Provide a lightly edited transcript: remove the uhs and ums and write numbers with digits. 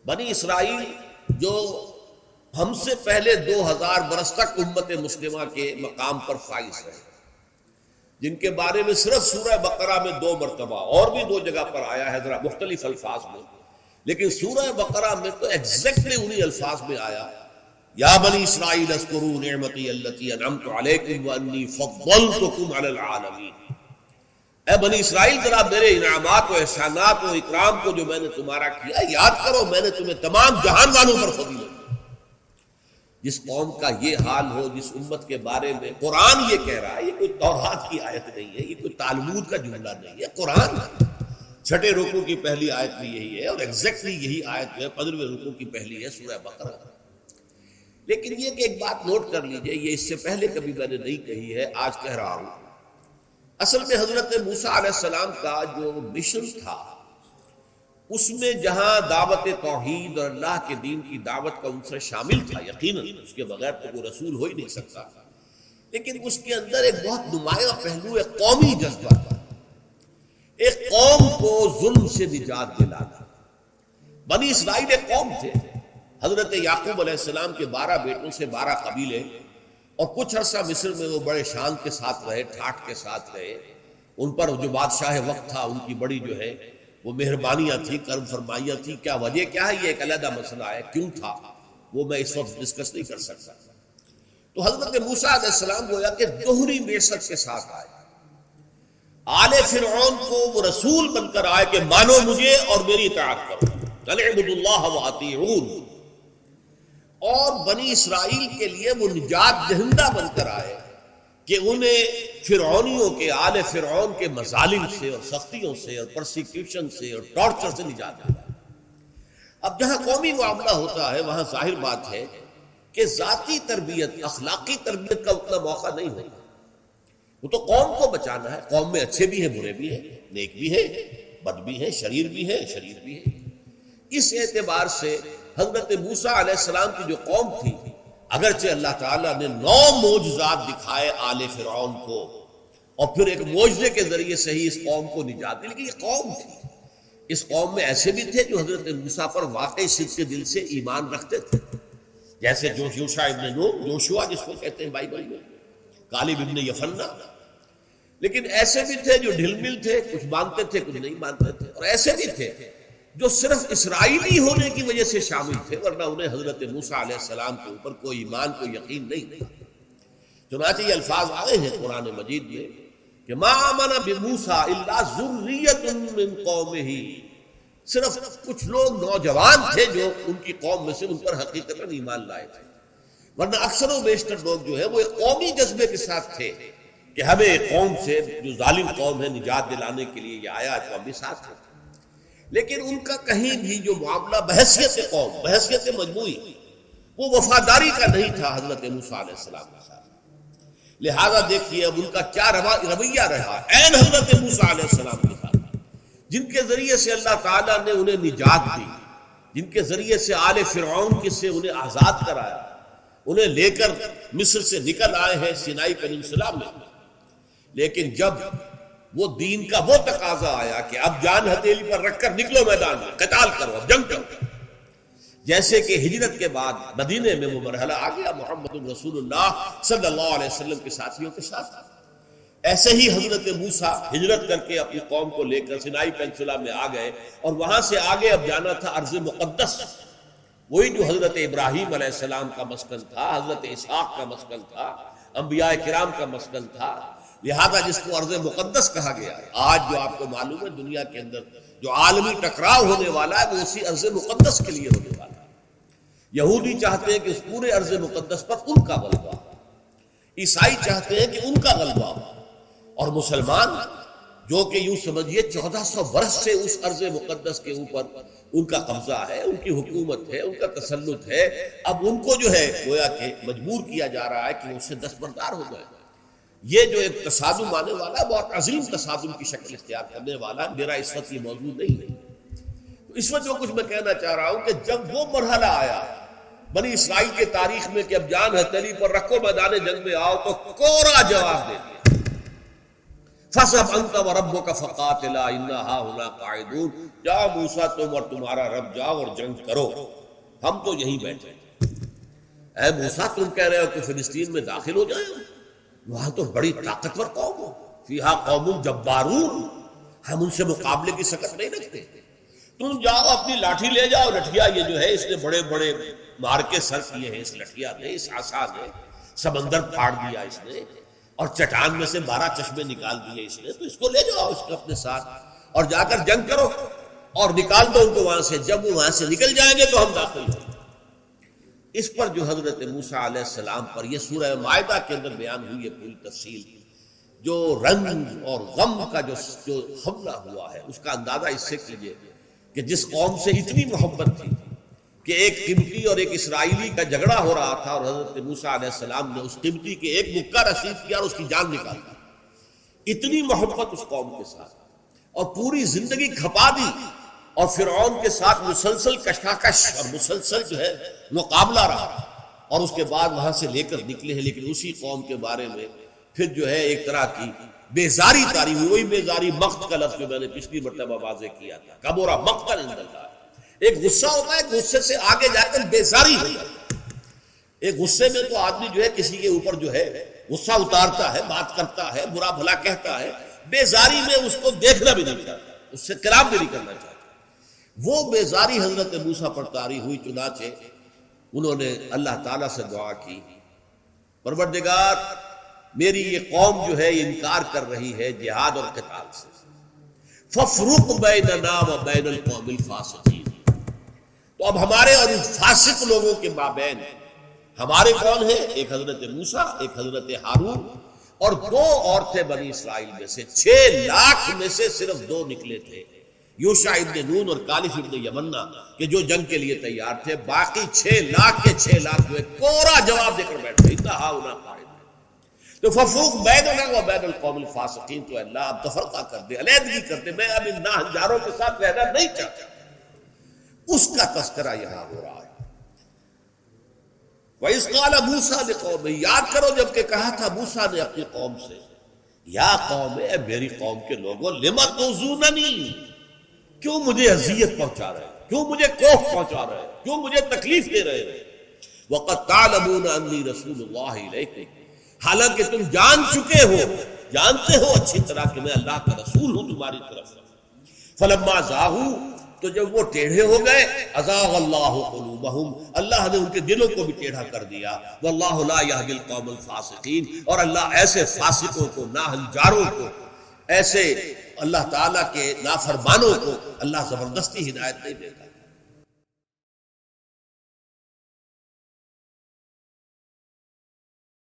بنی اسرائیل جو ہم سے پہلے 2000 برس تک امت مسلمہ کے مقام پر فائز ہے، جن کے بارے میں صرف سورہ بقرہ میں 2 مرتبہ اور بھی 2 جگہ پر آیا ہے ذرا مختلف الفاظ میں، لیکن سورہ بقرہ میں تو ایگزیکٹلی انہی الفاظ میں آیا، یا بنی اسرائیل اذکروا نعمتی التی انعمت علیکم وانی فضلتکم علی العالمین، اے بنی اسرائیل ذرا میرے انعامات و احسانات و اکرام کو جو میں نے تمہارا کیا یاد کرو، میں نے تمہیں تمام جہان والوں پر فضیلت دی۔ جس قوم کا یہ حال ہو، جس امت کے بارے میں قرآن یہ کہہ رہا ہے، یہ کوئی تورات کی آیت نہیں ہے، یہ کوئی تالمود کا جملہ نہیں ہے، قرآن چھٹے رکوع کی پہلی آیت بھی یہی ہے، اور ایگزیکٹلی یہی آیت جو ہے 15ویں رکوع کی پہلی ہے سورہ بقرہ۔ لیکن یہ کہ ایک بات نوٹ کر لیجئے، یہ اس سے پہلے کبھی میں نے نہیں کہی ہے، آج کہہ رہا ہوں۔ اصل میں حضرت موسیٰ علیہ السلام کا جو مشن تھا، اس میں جہاں دعوت توحید اور اللہ کے دین کی دعوت کا عنصر شامل تھا، یقیناً اس کے بغیر تو کوئی رسول ہو ہی نہیں سکتا، لیکن اس کے اندر ایک بہت نمایاں پہلو ایک قومی جذبہ تھا، ایک قوم کو ظلم سے نجات دلانا۔ بنی اسرائیل ایک قوم تھے، حضرت یعقوب علیہ السلام کے 12 بیٹوں سے 12 قبیلے، اور کچھ عرصہ مصر میں وہ بڑے شان کے ساتھ رہے، ٹھاٹ کے ساتھ رہے، ان پر جو بادشاہ وقت تھا ان کی بڑی جو ہے وہ مہربانیاں تھی، کرم فرمائیاں تھی۔ کیا وجہ کیا ہے یہ ایک علیحدہ مسئلہ ہے، کیوں تھا وہ میں اس وقت ڈسکس نہیں کر سکتا۔ تو حضرت موسیٰ علیہ السلام گویا کہ دوہری بعثت کے ساتھ آئے، آل فرعون کو وہ رسول بن کر آئے کہ مانو مجھے اور میری اطاعت کرو، اعبدوا اللہ واطیعون، اور بنی اسرائیل کے لیے وہ نجات دہندہ بن کر آئے کہ انہیں فرعونیوں کے، آل فرعون کے مظالم سے اور سختیوں سے اور پرسیکیوشن سے اور ٹارچر سے نجات دلایا۔ اب جہاں قومی معاملہ ہوتا ہے وہاں ظاہر بات ہے کہ ذاتی تربیت، اخلاقی تربیت کا اتنا موقع نہیں ہوتا، وہ تو قوم کو بچانا ہے، قوم میں اچھے بھی ہیں، برے بھی ہیں، نیک بھی ہیں، بد بھی ہیں، شریر بھی ہیں، شریر بھی ہیں۔ اس اعتبار سے حضرت موسیٰ علیہ السلام کی جو قوم تھی، اگرچہ اللہ تعالیٰ نے 9 معجزات دکھائے آل فرعون کو، اور پھر ایک معجزے کے ذریعے سے ہی اس قوم کو نجات دی، لیکن یہ قوم تھی، اس قوم میں ایسے بھی تھے جو حضرت موسیٰ پر واقعی صدق کے دل سے ایمان رکھتے تھے، جیسے یوشع ابن نون، یوشوا جس کو کہتے ہیں بائبل میں، کالب ابن یفنہ، لیکن ایسے بھی تھے جو ڈھل مل تھے، کچھ مانتے تھے کچھ نہیں مانتے تھے، اور ایسے بھی تھے جو صرف اسرائیلی ہونے کی وجہ سے شامل تھے، ورنہ انہیں حضرت موسیٰ علیہ السلام کے اوپر کوئی ایمان، کوئی یقین نہیں تھا۔ چنانچہ یہ الفاظ آئے ہیں قرآن مجید میں کہ ما آمن بموسیٰ الا ذریۃ من قومہ، صرف کچھ لوگ نوجوان تھے جو ان کی قوم میں سے ان پر حقیقتاً ایمان لائے تھے، ورنہ اکثر و بیشتر لوگ جو ہے وہ ایک قومی جذبے کے ساتھ تھے کہ ہمیں ایک قوم سے جو ظالم قوم ہے نجات دلانے کے لیے یہ آیا، تو ہم بھی ساتھ تھے۔ لیکن ان کا کہیں بھی جو معاملہ بحیثیت قوم، بحیثیت مجموعی، وہ وفاداری کا نہیں تھا حضرت موسیٰ علیہ السلام کے ساتھ۔ لہذا دیکھیے اب ان کا کیا رویہ رہا عین حضرت موسیٰ علیہ السلام کے ساتھ، جن کے ذریعے سے اللہ تعالیٰ نے انہیں نجات دی، جن کے ذریعے سے آل فرعون کے سے انہیں آزاد کرایا، انہیں لے کر مصر سے نکل آئے ہیں سینائی پیننسلا میں۔ لیکن جب وہ دین کا وہ تقاضا آیا کہ اب جان ہتھیلی پر رکھ کر نکلو میدان میں، قتال کرو، اب جنگ کرو، جیسے کہ ہجرت کے بعد مدینے میں وہ مرحلہ آ گیا محمد رسول اللہ صلی اللہ علیہ وسلم کے ساتھیوں کے ساتھ، ایسے ہی حضرت موسیٰ ہجرت کر کے اپنی قوم کو لے کر سینائی پیننسلا میں آ گئے، اور وہاں سے آگے اب جانا تھا ارض مقدس، وہی جو حضرت ابراہیم علیہ السلام کا مسکن تھا، حضرت اسحاق کا مسکن تھا، انبیاء کرام کا مسکن تھا، لہذا جس کو ارض مقدس کہا گیا ہے۔ آج جو آپ کو معلوم ہے دنیا کے اندر جو عالمی ٹکراؤ ہونے والا ہے وہ اسی ارض مقدس کے لیے ہونے والا ہے۔ یہودی چاہتے ہیں کہ اس پورے ارض مقدس پر ان کا غلبہ ہو، عیسائی چاہتے ہیں کہ ان کا غلبہ ہو، اور مسلمان جو کہ یوں سمجھیے 1400 برس سے اس ارض مقدس کے اوپر ان کا قبضہ ہے، ان کی حکومت ہے، ان کا تسلط ہے، اب ان کو جو ہے گویا کہ مجبور کیا جا رہا ہے کہ اس سے دستبردار ہو جائے۔ یہ جو ایک تصادم آنے والا ہے بہت عظیم تصادم کی شکل اختیار کرنے والا ہے، میرا اس وقت یہ موضوع نہیں ہے۔ تو اس وقت جو کچھ میں کہنا چاہ رہا ہوں کہ جب وہ مرحلہ آیا بنی اسرائیل کے تاریخ میں کہ اب جان ہتھیلی پر رکھو، میدان جنگ میں آؤ، تو کوڑا جواب دے دیا، فَاذْهَبْ أَنْتَ وَرَبُّكَ فَقَاتِلَا إِنَّا هَاهُنَا قَاعِدُونَ، جاؤ موسیٰ تم اور تمہارا رب جاؤ اور جنگ کرو، ہم تو یہیں بیٹھے۔ اے موسیٰ تم کہہ رہے ہو کہ فلسطین میں داخل ہو جائیں، وہاں تو بڑی طاقتور قوم ہو، فیہا قوم جبارون، ہم ان سے مقابلے کی سکت نہیں رکھتے، تم جاؤ اپنی لاٹھی لے جاؤ۔ لٹھیا یہ جو ہے اس نے بڑے بڑے مار کے سر کیے ہیں، اس لٹھیا نے، اس عصا نے سمندر پھاڑ دیا اس نے، اور چٹان میں سے 12 چشمے نکال دیے اس نے، تو اس کو لے جاؤ اس کو اپنے ساتھ اور جا کر جنگ کرو اور نکال دو ان کو وہاں سے، جب وہ وہاں سے نکل جائیں گے تو ہم داخل ہوں۔ اس پر جو حضرت موسیٰ علیہ السلام پر یہ سورہ مائدہ کے اندر بیان ہوئی ہے پوری تفصیل، جو رنج اور غم کا جو حملہ ہوا ہے اس کا اندازہ اس سے کیجئے کہ جس قوم سے اتنی محبت تھی کہ ایک قبطی اور ایک اسرائیلی کا جھگڑا ہو رہا تھا اور حضرت موسیٰ علیہ السلام نے اس قبطی کے ایک مکہ رسید کیا اور اس کی جان نکال دی، اتنی محبت اس قوم کے ساتھ، اور پوری زندگی کھپا دی اور فرعون کے ساتھ مسلسل کشاکش اور مسلسل جو ہے مقابلہ رہا، اور اس کے بعد وہاں سے لے کر نکلے ہیں، لیکن اسی قوم کے بارے میں پھر جو ہے ایک طرح کی بیزاری تاری ہوئی، وہی بیزاری مقت کا لفظ جو میں نے پچھلی مرتبہ واضح کیا تھا، کبورا مقتا عند اللہ، ایک غصہ ہوتا ہے، غصے سے آگے جا کر بیزاری ہو جاتی ہے۔ ایک غصے میں تو آدمی جو ہے کسی کے اوپر جو ہے غصہ اتارتا ہے، بات کرتا ہے، برا بھلا کہتا ہے، بیزاری میں اس کو دیکھنا بھی نہیں چاہتا، اس سے کلام بھی نہیں کرنا چاہتا۔ وہ بیزاری حضرت موسیٰ پر طاری ہوئی، چنانچہ انہوں نے اللہ تعالیٰ سے دعا کی، پروردگار میری یہ قوم جو ہے انکار کر رہی ہے جہاد اور قتال سے، فَافْرُقْ بَيْنَنَا وَبَيْنَ الْقَوْمِ الْفَاسِقِينَ، تو اب ہمارے اور ان فاسق لوگوں کے مابین ہمارے کون ہیں؟ ایک حضرت موسیٰ، ایک حضرت ہارون، اور 2 عورتیں بنی اسرائیل میں سے، 6 لاکھ میں سے صرف 2 نکلے تھے، یوشع ابن نون اور کالف ابن یمنہ، کہ جو جنگ کے لیے تیار تھے، باقی 6 لاکھ کے 6 لاکھ جو ہے کورا جواب دے کر بیٹھے، انتہا قائد۔ تو ففروق بیننا و بین القوم الفاسقین، تو اللہ اب تفرقہ کر دے، علیحدگی کر دے، میں اب ان ناہنجاروں کے ساتھ رہنا نہیں چاہتا۔ اس کا تذکرہ یہاں ہو رہا ہے۔ وَإِذْ قَالَ مُوسَىٰ لِقَوْمِهِ، یاد کرو جب کہ کہا تھا موسیٰ نے اپنی قوم سے، یا قوم، اے میری قوم کے لوگوں، لِمَ تُؤْذُونَنِی، کیوں مجھے اذیت پہنچا رہے ہیں، کیوں مجھے کوف پہنچا رہے ہیں، کیوں مجھے تکلیف دے رہے ہیں؟ وَقَدْ تَعْلَمُونَ أَنِّي رَسُولُ اللَّهِ إِلَيْكُمْ، حالانکہ تم جان چکے ہو، جانتے ہو اچھی طرح کہ میں اللہ کا رسول ہوں تمہاری طرف۔ فَلَمَّا زَاغُوا، تو جب وہ ٹیڑھے ہو گئے، أَزَاغَ اللَّهُ قُلُوبَهُمْ، اللہ نے ان کے دلوں کو بھی ٹیڑھا کر دیا، وَاللَّهُ لَا يَهْدِي الْقَوْمَ الْفَاسِقِينَ، اور اللہ ایسے فاسقوں کو، ناہنجاروں کو، ایسے اللہ تعالیٰ کے نافرمانوں کو اللہ زبردستی ہدایت نہیں دیتا۔